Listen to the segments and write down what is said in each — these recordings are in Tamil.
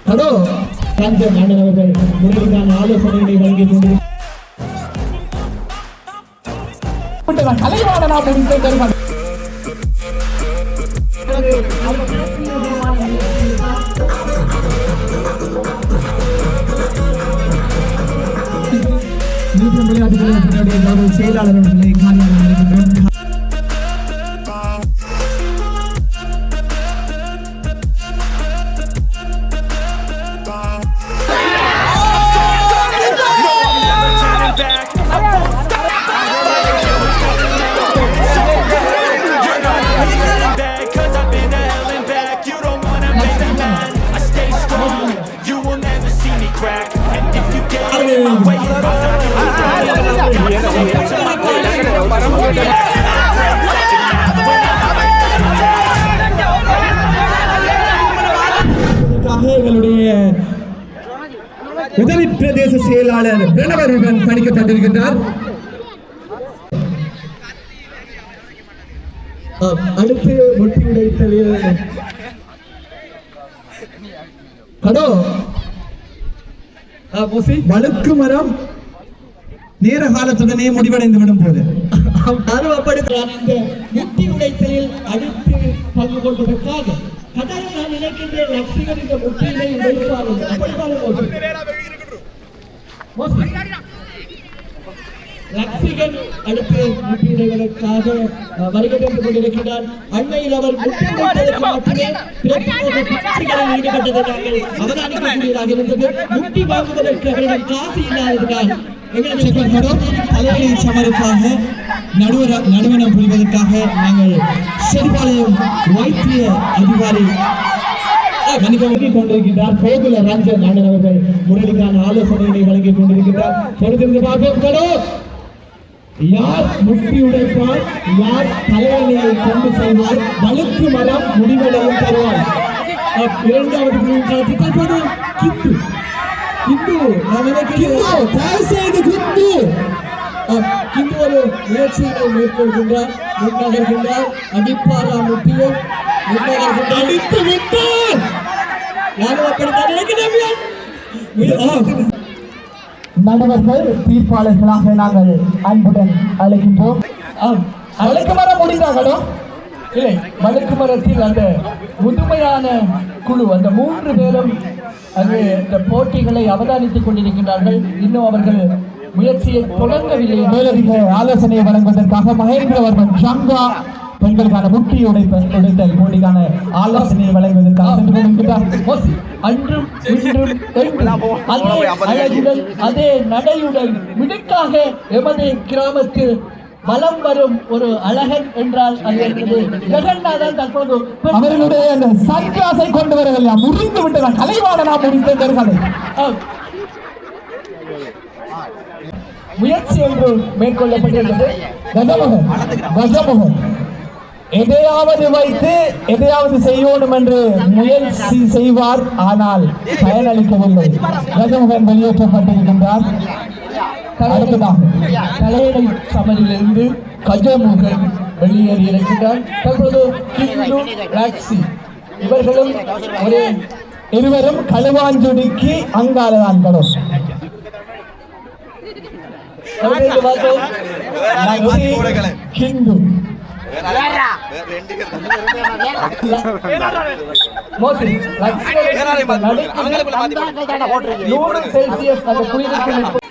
ஹலோ ரஞ்சன் அண்ணன் அவர்கள் முரளிக்கான ஆலோசனைகளை வழங்கிக் கொண்டிருக்கிறார். கலைவாணனா முடித்த விளையாட்டுகளுடைய செயலாளர்களை காண எங்களுடைய உதவி பிரதேச செயலாளர் பிரணவருடன் பணிக்கப்பட்டிருக்கின்றார். அடுத்து ஒட்டி உடைத்தலில் வழுக்கு மரம் நேர காலத்துடனே முடிவடைந்து விடும் போது முட்டி உடைத்தலில் அடுத்து பங்கு கொள்வதற்காக கட்டாயம் நான் நினைக்கின்றேன் லட்சிகர் இந்த முட்டியினை உடைப்பார்கள். லட்சிகன் அடுத்து முட்டியிடுவதற்காக வருகை தந்து கொண்டிருக்கிறார். அண்மையில் அவர் முட்டி உடைத்தலுக்கு மட்டுமே பிரச்சனைகளில் ஈடுபட்டதை நாங்கள் அவதானிக்கக்கூடியதாக இருந்தது. முட்டி வாங்குவதற்கு அவரிடம் காசு இல்லாததால் தலைவலி சமருக்காக நடுவனம் புரிவதற்காக நாங்கள் செடிபாளையம் வைத்திய அதிகாரி கொண்டிருக்கின்றார். கோகுல ரஞ்சன் அண்ணன் அவர்கள் முரளிக்கான ஆலோசனைகளை வழங்கிக் கொண்டிருக்கின்றார். பொறுத்திருந்து பார்ப்போம். யார் முட்டி உடைப்பார், யார் தலைவலியை கொண்டு செல்வார், வழுக்கு மரம் முடிவடையும் தருவார். இரண்டாவது கிந்து கிந்து ஒரு முயற்சிகளை மேற்கொள்கின்றார். முன்னகர்கின்றார். அடிப்பாரா முட்டியும் அடித்து விட்டார். மாணவர்கள் தீர்ப்பாளர்களாக நாங்கள் அன்புடன் அழைக்கின்றோம். வழுக்கு மரம் முடிந்தார்களோ இல்லை, வழுக்கு மரத்தில் அந்த முதுமையான குழு அந்த 3 பேரும் அங்கு இந்த போட்டிகளை அவதானித்துக் கொண்டிருக்கின்றார்கள். இன்னும் அவர்கள் முயற்சியை தொடங்கவில்லை. மேலதிக ஆலோசனையை வழங்குவதற்காக மகேந்திரவர்மன் சங்கா பெண்களுக்கான முட்டி உடைத்தல் போட்டிக்கான ஆலோசனையை வழங்குவதற்காக அன்றும் இன்றும் அதே நடையுடன் மிடுக்காக எமது கிராமத்தில் வலம் வரும் ஒரு அழகன் என்றால் ஜெகநாதன் தற்போது அவர்களுடைய அந்த சன்கிளாஸை கொண்டு வரவில்லை, முறிந்து விட்டதான் கலைவாணனா முடித்தவர்களை முயற்சி ஒன்று மேற்கொள்ளப்பட்டிருந்தது. கஜமுகன் எதையாவது வைத்து எதையாவது செய்யணும் என்று முயற்சி செய்வார், ஆனால் பயனளிக்கவில்லை. கஜமுகன் வெளியேற்றப்பட்டிருக்கின்றார். தலையணை சமரிலிருந்து கஜமுகன் வெளியேறி இருக்கின்றார். தற்போது இவர்களும் இருவரும் களுவாஞ்சுடிக்கு அங்காலதான் படும். ஹிந்து செல்சியஸ் அந்த குளிருக்கு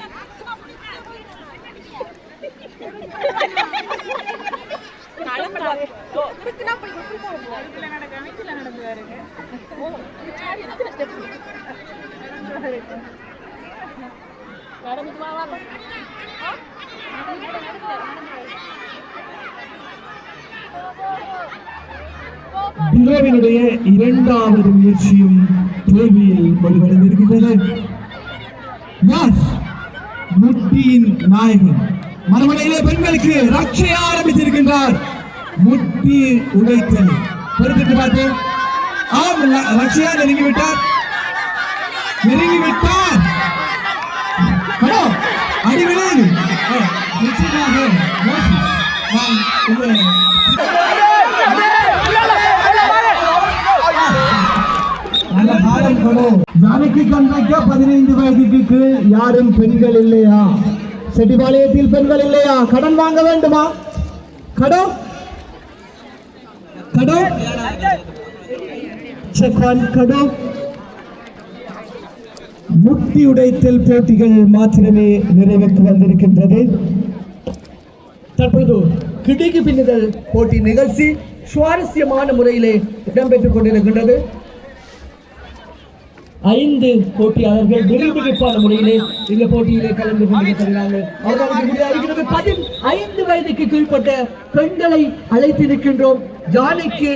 பிரோவினுடைய இரண்டாவது முயற்சியும் தோல்வியில் முடிவடைந்திருக்கின்றது. முட்டியின் நாயகன் மறுமலையிலே பெண்களுக்கு ரட்சைய ஆரம்பித்திருக்கின்றார். முட்டி உடைத்தல் பொறுத்திட்டு பார்ப்போம். ரட்சையா நெருங்கிவிட்டார். அடிவிலை நிச்சயமாக நல்ல காலம் கொடு வைக்க 15 வயதுக்கு கீழ் யாரும் பெண்கள் இல்லையா? செட்டிபாளையத்தில் பெண்கள் இல்லையா? கடன் வாங்க வேண்டுமா? கடன் கடன் கடன் முட்டி உடைத்தல் போட்டிகள் மாத்திரமே நிறைவேற்றி வந்திருக்கின்றது. தற்பொழுது கிடுகி பின்னுதல் போட்டி நிகழ்ச்சி சுவாரஸ்யமான முறையிலே இடம்பெற்றுக் கொண்டிருக்கின்றது. 5 போட்டியாளர்கள் விறுவிறுப்பான முறையிலே இந்த போட்டியிலே கலந்து கொண்டிருக்கிறார்கள். அவர்களுக்கு 15 வயதுக்கு கீழ்பட்ட பெண்களை அழைத்திருக்கின்றோம். ஜானிக்கு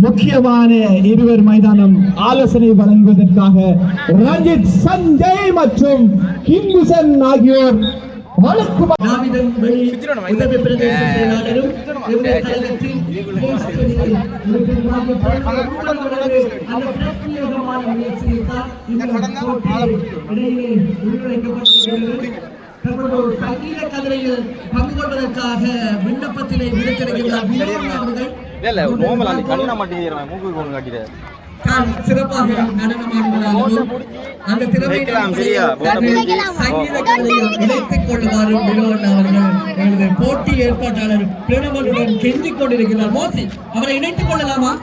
முக்கியமான இருவர் மைதானம் ஆலோசனை வழங்குவதற்காக ரஞ்சித், சஞ்சய் மற்றும் கிங்குசன் ஆகியோர் உதவி பிரதேச செயலாளரும் சங்கீத கதிரையில் பங்கு கொள்வதற்காக விண்ணப்பத்திலே விடுத்திருக்கிறார். சிறப்பாக நடனமாடுவதாகவும் அந்த திறமையை சங்கீத கலையில் இணைத்துக் கொள்ளுமாறு வினோன் அவர்கள் போட்டி ஏற்பாட்டாளர் பிரணவனுடன் கெஞ்சிக் கொண்டிருக்கிறார். மோசி அவரை இணைத்துக் கொள்ளலாமா?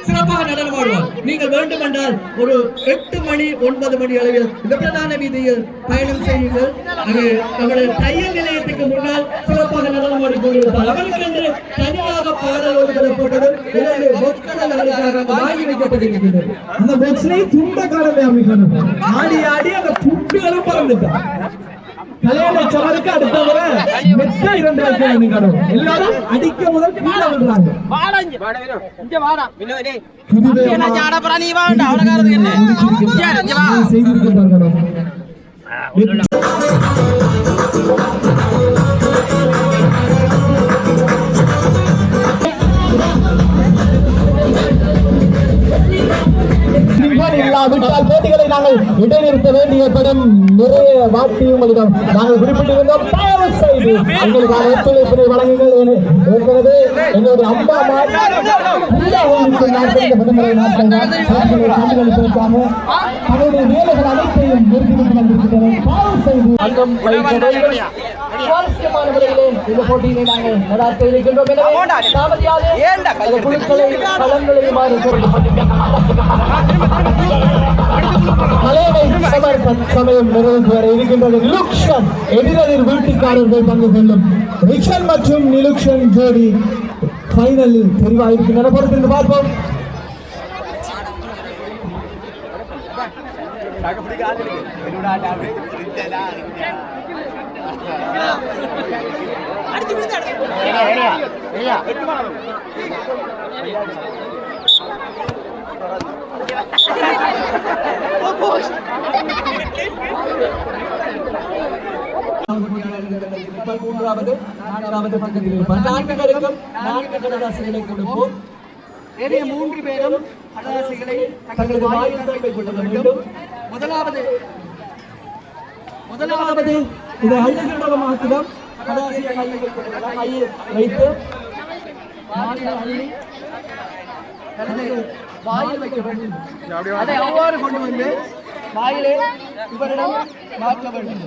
சிறப்பாக நடனமாடுவார். நீங்கள் வேண்டுமென்றால் ஒரு 8 மணி 9 மணி அளவில் இந்த பிரதான வீதியில் பயணம் செய்யுங்கள். அது நம்முடைய தையல் நிலையத்துக்கு முன்னால் சிறப்பாக நடனமாடி கொண்டிருப்பார். அவர்களுக்கு தனியாக பாடல் ஒதுக்கப்பட்டது. 2 பொக்கள் அவர்களுக்காக வாங்கி வைக்கப்பட்டிருக்கின்றது. அந்த பொக்ஸை துண்ட காலமே அமைக்கணும். ஆடி ஆடி அந்த துண்டுகளும் பறந்துட்டான். கல்யாண சவருக்கு அடுத்தவரை மெத்த 2 வைக்க கடவுள் எல்லாரும் அடிக்க முதல் கீழே விடுறாங்க. செய்திருக்கிறார்கள். இல்லாவிட்டால் போட்டிகளை நாங்கள் இடைநிறுத்த வேண்டியப்படும். நிறைய வார்த்தையும் நாங்கள் குறிப்பிட்டிருந்தோம். எங்களுக்கான ஒத்துழைப்பினை வழங்குங்கள். ஏற்கனவே எங்களுடைய அம்மா கண்டுகளிப்பதற்காக அவருடைய வேலைகள் அனைத்தையும் நிறுத்திவிட்டு வந்திருக்கின்றனர். சுவாரஸ்யமான முறையிலே இந்த போட்டியினை நாங்கள் நடாத்த இருக்கின்றோம். குழுக்களை களங்களையுமாறு சமயம் நிறைவு வர இருக்கின்றது. நிலுக்ஷன் எதிரெதிர் வீட்டுக்காரர்கள் பங்கு கொள்ளும் ரிஷன் மற்றும் நிலுக்ஷன் ஜோடி ஃபைனலில் தெரிவாயிருக்கின்றன. பொறுத்திருந்து பார்ப்போம். மூன்றாவது 4வது பக்கத்தில் இருப்பார். 4 பேருக்கும் 4 கடதாசிகளை கொடுப்போம். 3 பேரும் கடதாசிகளை தங்களது வாயில் தப்பிக் கொள்ள வேண்டும். முதலாவது இதை அள்ளுகின்ற மாத்திரம் கடதாசியை கையில் வைத்து வாயில் வைக்க வேண்டும். அதை அவ்வாறு கொண்டு வந்து வாயிலே இவரிடம் மாற்ற வேண்டும்.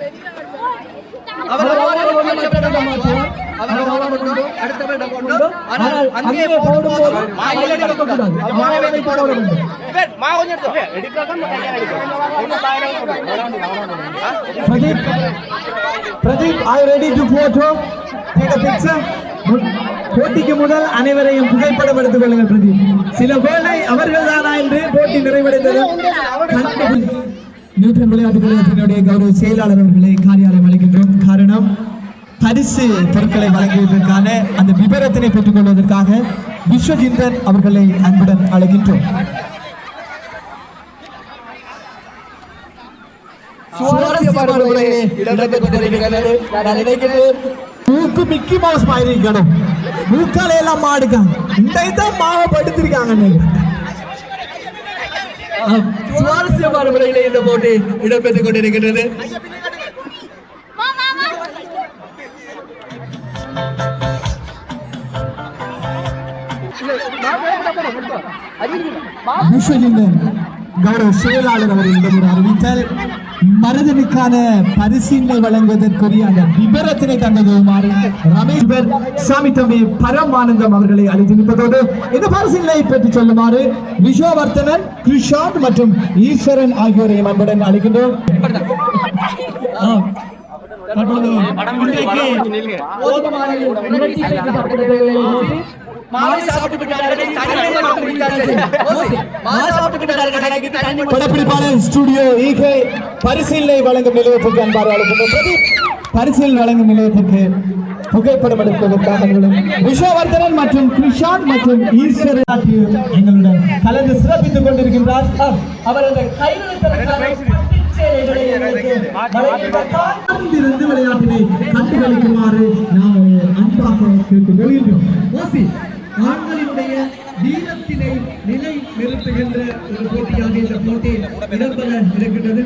அடுத்தவரிடம் கொண்டு அங்கே போடும்போது Pradeep, are you ready to photo? Take a picture. போட்டிக்கு முதல் அனைவரையும் புகைப்படம் எடுத்துக் கொள்ளுங்கள். பிரதீப், சில வேளை அவர்கள் தானா என்று போட்டி நிறைவடைந்தது. நியூட்டன் விளையாட்டு கழகத்தினுடைய கௌரவ செயலாளர் அவர்களை காரியாலயம் அளிக்கின்றோம். காரணம், பரிசு பொருட்களை வழங்குவதற்கான அந்த விபரத்தினை பெற்றுக் கொள்வதற்காக விஸ்வஜிந்தன் அவர்களை அன்புடன் அழைக்கின்றோம். மூக்கு மிக்கி மவுஸ் மாதிரி இருக்கணும். மூக்கால எல்லாம் மாடுக்காங்க. இந்த மாவை படுத்திருக்காங்க. சுவாரஸ்யமான முறையிலே இந்த போட்டி இடம்பெற்றுக் கொண்டிருக்கின்றது. விஸ்வஜிந்தன் கௌரவ செயலாளர் அவர்களிடம் ஒரு அறிவித்தல். மருதனுக்கான பரிசீலனை வழங்குவதற்குரிய அந்த விபரத்தினை தந்ததுமாறு ரமேஷ் சாமி தம்பி பரமானந்தம் அவர்களை அழைத்து நிற்பதோடு இந்த பரிசீலனை பெற்று சொல்லுமாறு விஸ்வவர்தனன், கிருஷாந்த் மற்றும் ஈஸ்வரன் ஆகியோரையும் அன்புடன் அழைக்கின்றோம். படப்பிடிப்பாளர் ஸ்டுடியோ ஈகை பரிசீலனை வழங்கும் நிலையத்திற்கு அன்பாக அழைக்கின்றோம். பரிசீலனை வழங்கும் நிலையத்திற்கு புகைப்படம் எடுப்பதற்காக விஸ்வவர்தனன் மற்றும் கிருஷாந்த் மற்றும் ஈஸ்வரன் ஆகியோர் எங்களுடன் கலந்து சிறப்பித்துக் கொண்டிருக்கின்றார். அவர் அந்த விளையாட்டினை கண்டுகளிக்குமாறு நாம் அன்பாக கேட்டுக்கொள்கின்றோம். ஆண்களினுடைய வீரத்தினை நிலை நிறுத்துகின்ற ஒரு போட்டியாக இந்த போட்டி இடம்பெற இருக்கின்றது.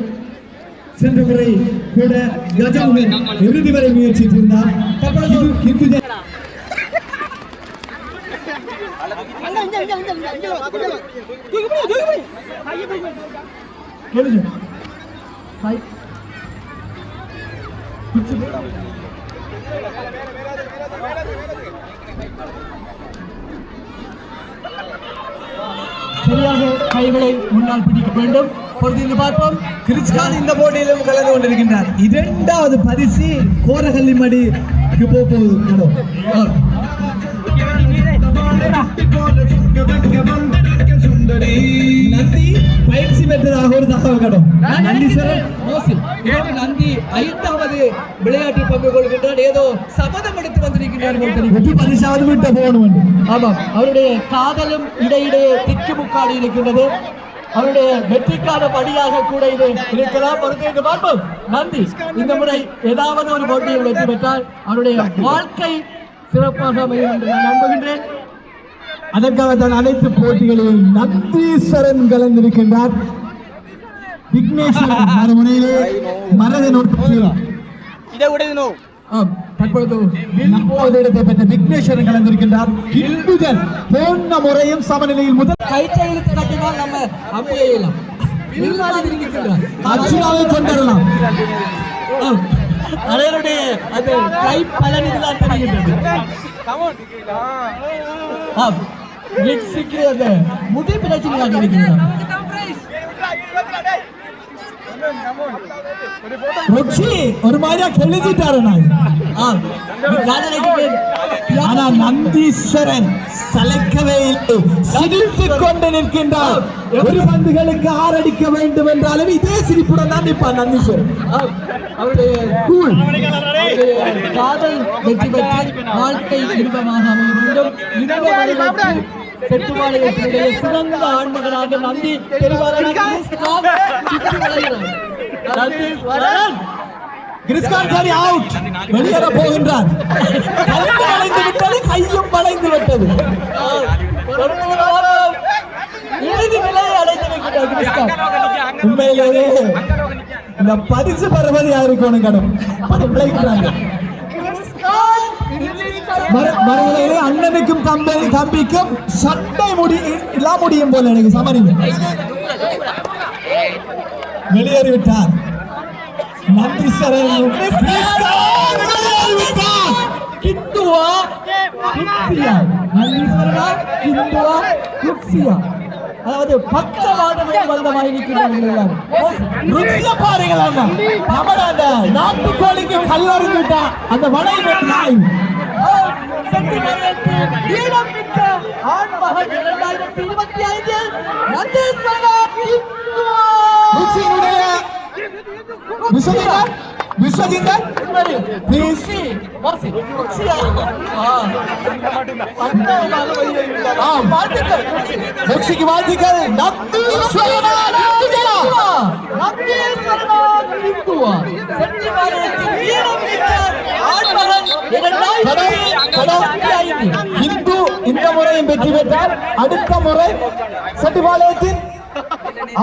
சென்ற முறை கூட கஜமுகன் இறுதி வரை முயற்சித்திருந்தார். சரியாக கைகளை முன்னால் பிடிக்க வேண்டும். பொறுத்து பார்ப்போம். கிறிஸ்கான் இந்த போட்டியிலும் கலந்து கொண்டிருக்கின்றார். இரண்டாவது பரிசு கோரகல்லிமடிக்கு போகுது. நந்தி பயிற்சி பெற்றதாக ஒரு தகவல் கடும். நந்தி 5வது விளையாட்டில் பங்கு கொள்கின்றார். ஏதோ சபதம் எடுத்து வந்திருக்கிறார். பரிசாவது விட்ட போகணும். ஆமாம், அவருடைய காதலும் இடையிடையே திக்குமுக்காடி இருக்கின்றது. அவருடைய வெற்றிக்கான படியாக கூட இது இருக்கலாம். பொறுத்து பார்ப்போம். நந்தி இந்த முறை ஏதாவது ஒரு போட்டியில் வெற்றி பெற்றால் அவருடைய வாழ்க்கை சிறப்பாக அமையும் என்று நான் நம்புகின்றேன். அதற்காக தான் அனைத்து போட்டிகளில் நந்தீஸ்வரன் கலந்திருக்கின்றார். விக்னேஸ்வரன் மறுமுனையிலே மரதன் தற்பொழுது 4வது இடத்தை பெற்ற விக்னேஸ்வரன் கலந்திருக்கின்றார். இந்துஜன் போன முறையும் சமநிலையில் முதல் கைத்தை இழுத்து கட்டினால் நம்ம அமையலாம். அர்ஜுனாவை கொண்டுவரலாம். அவருடைய அது கை பலனில் தெரிகின்றது. முடி பிரச்சனையாக இருக்கிறது. ஒரு மாதிரியா கெழுதிட்டாரு. ஆனா நந்தீஸ்வரன் சளைக்கவே இல்லை, சிரித்துக் கொண்டு நிற்கின்றார். ஒரு பந்துகளுக்கு 6 அடிக்க வேண்டும் என்றாலும் இதே சிரிப்புடன் தான் நிற்பார் நந்தீஸ்வரன். அவருடைய காதல் வெற்றி பெற்று வாழ்க்கை இன்பமாக அமைய வேண்டும். செட்டுமாலையத்தினுடைய சிறந்த ஆண்மகனாக நந்தி வெளியேற போகின்றார். கையும் வளைந்து விட்டது. உண்மையிலேயே இந்த பரிசு பெறுவது யாருக்கு கடும். மறுநிலையிலே அண்ணனுக்கும் தம்பிக்கும் சட்டை முடியும் போல எனக்கு சமரிங்க வெளியேறிவிட்டார். நன்றி அதாவது பக்கவாதம் வந்தமாய் இருக்கிறார்கள். நாட்டுக்கோழிக்கு கல்லறிந்து விட்டா அந்த வலை நாய் இந்து இந்த முறையும் வெற்றி பெற்றால் அடுத்த முறை செட்டிபாளையத்தின்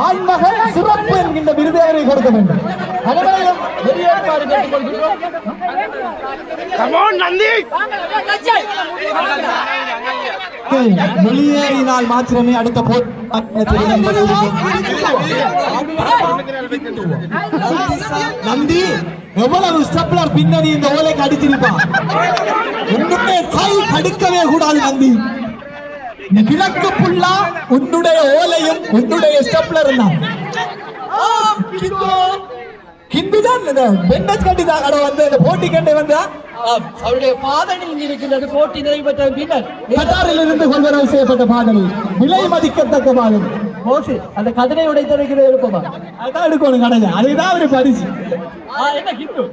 ஆண்மகன் சிறப்பு என்கின்ற விருதை அவரை கொடுக்க வேண்டும். அனைவரையும் வெளியேறுமாறு கேட்டுக்கொள்கிறோம். வெளியேறினால் மாத்திரமே அடுத்த நந்தி எவ்வளவு ஸ்டெப்லர் பின்னணி இந்த ஓலைக்கு அடிச்சிருப்பான். ஒண்ணுமே கை கடுக்கவே கூடாது நந்தி. இந்த கிழக்கு புல்லா உன்னுடைய ஓலையும் உன்னுடைய ஸ்டெப்லர் தான். ஹிந்துதான் பெண்ணத் கட்டிதான் கடை வந்து இந்த போட்டி கண்டை வந்தா அவருடைய பாதணி இருக்கின்றது. போட்டி நிறைவு பெற்ற பின்னர் கட்டாரில் இருந்து கொள்வரவு செய்யப்பட்ட பாதணி விலை மதிக்கத்தக்க பாதணி. மோசி அந்த கதிரை உடைத்தடைக்கிறது இருப்பமா அதான் எடுக்கணும் கடையில. அதுதான் அவரு பரிசு. என்ன ஹிந்து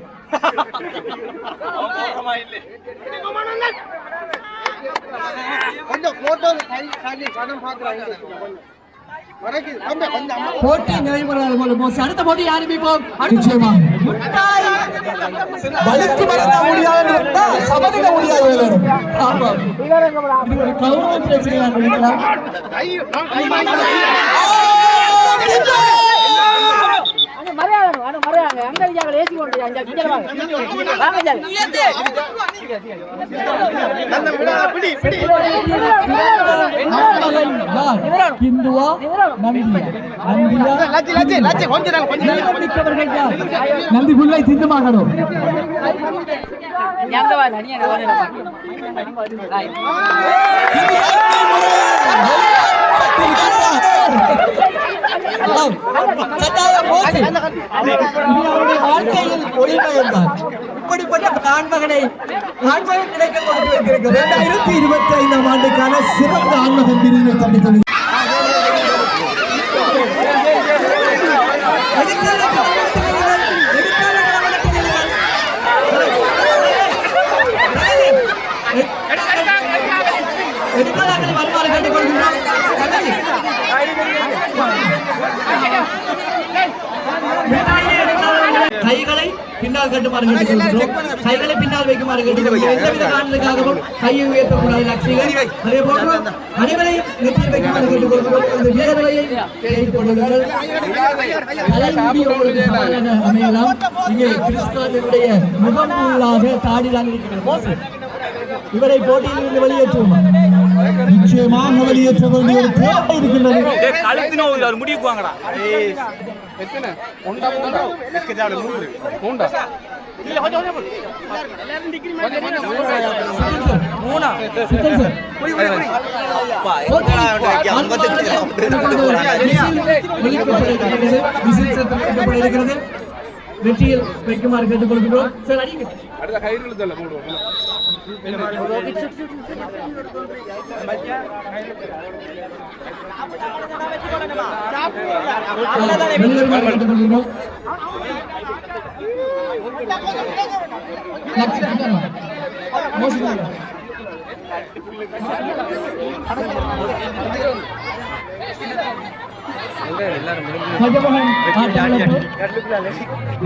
போட்டி நிறைவு மோசி. அடுத்த போட்டி ஆரம்பிப்போம். வலுக்கு மறந்த முடியாது சமதிட முடியாது. கௌரவ பிரச்சனையாக இருக்கலாம். நந்தி புல்லை திண்டுமாகணும். வாழ்க்கையில் ஒளிமயம்தான். இப்படிப்பட்ட ஆண்மகனை ஆண்மகன் கிடைக்க கொடுத்து வைத்திருக்கிறது. 2025 ஆண்டுக்கான சிறந்த ஆண்மகன் விருதினை தந்து வருமாறு கேட்டுக் கொள்கின்றோம். கைகளை பின்னால் கட்டுமாறு கேட்டுக்கொள்கிறோம். கைகளை பின்னால் வைக்குமாறு கேட்டுக்கொள்கிறோம். எந்தவித காரணத்துக்காகவும் கையை உயர்த்தக்கூடாது லட்சிகள். அதே போன்று அனைவரையும் நெற்றியில் வைக்குமாறு கேட்டுக்கொள்கிறோம். இந்த வீரர்களை கேட்டுக் கொள்ளுங்கள். அமையலாம். இங்கே கிறிஸ்துவனுடைய முகம் உள்ளாக தாடிதான் இருக்கிறது. இவரை போட்டியில் இருந்து வெளியேற்றுவோமா? நிச்சயமாக வெளியேற்ற வேண்டிய ஒரு தேவை இருக்கின்றது. வெற்றியில் வைக்குமாறு கேட்டுக் கொள்கிறோம். சார் அடிங்க.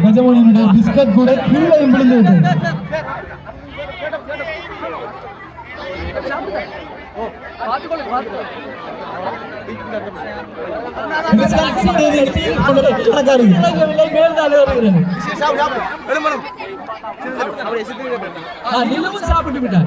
கஜமோனியுடைய பிஸ்கட் கூட கீழே விழுந்து சாப்பிட்டு விட்டார்.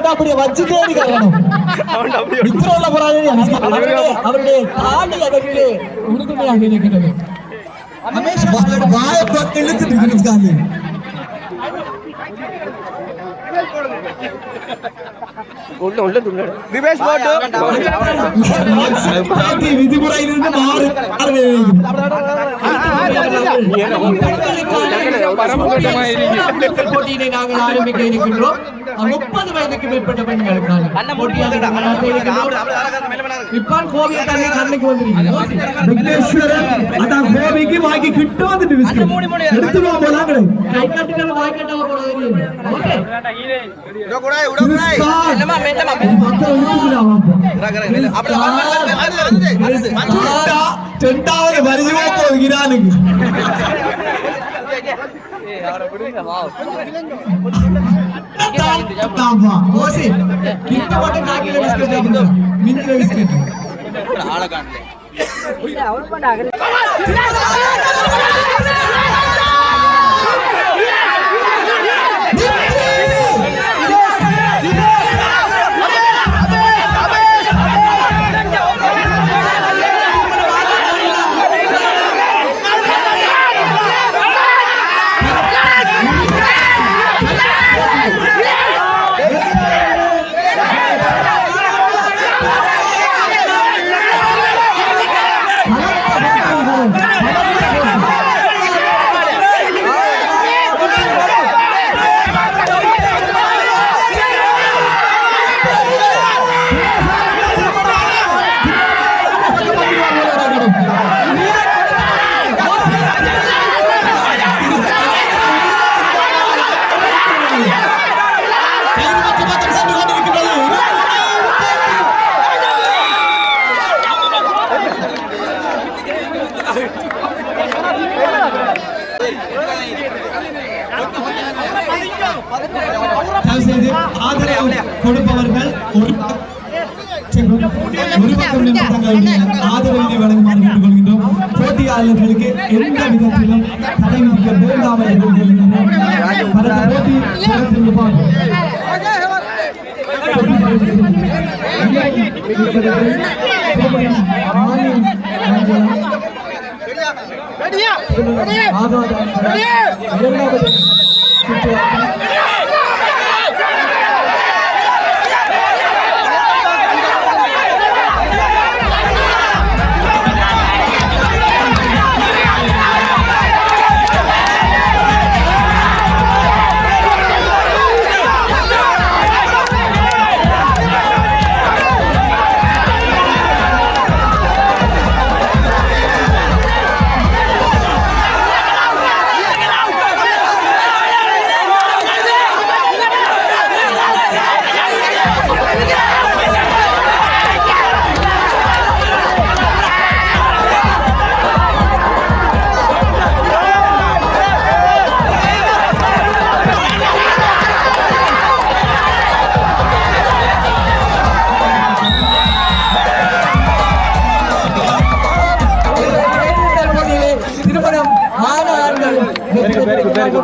அப்படியே வச்சுட்டே அவருடைய தாடி அதற்கு உறுதுணையாக இருக்கிறது. விதிமுறையிலிருந்து போட்டியினை நாங்கள் ஆரம்பிக்க இருக்கின்றோம். 30 வயதுக்கு மேற்பட்ட பெண்களுக்கான போட்டியாக இப்பான் கோவில் தண்ணி கண்ணுக்கு வந்திருக்கீங்க விக்னேஸ்வரன் அதான் கோபிக்கு வாங்கி கிட்ட வந்துட்டு எடுத்துருவோம் போலாங்களே கை கட்டுக்கிற வாய் கட்டவ போறது ஓகே ரெண்டாவது வருஷமா போகிறானுங்க ஆதரவு கொடுப்பவர்கள் ஒரு ஆதரவினை வழங்குமாறு கேட்டுக்கொள்கின்றோம். போட்டியாளர்களுக்கு எந்த விதத்திலும் தடை விதிக்க வேண்டாம் என்று கேட்டுக்கொள்கின்றோம். போட்டி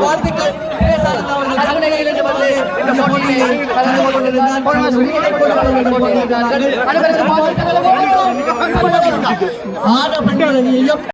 வாழ்த்துக்கள். ஆன பெண்கள்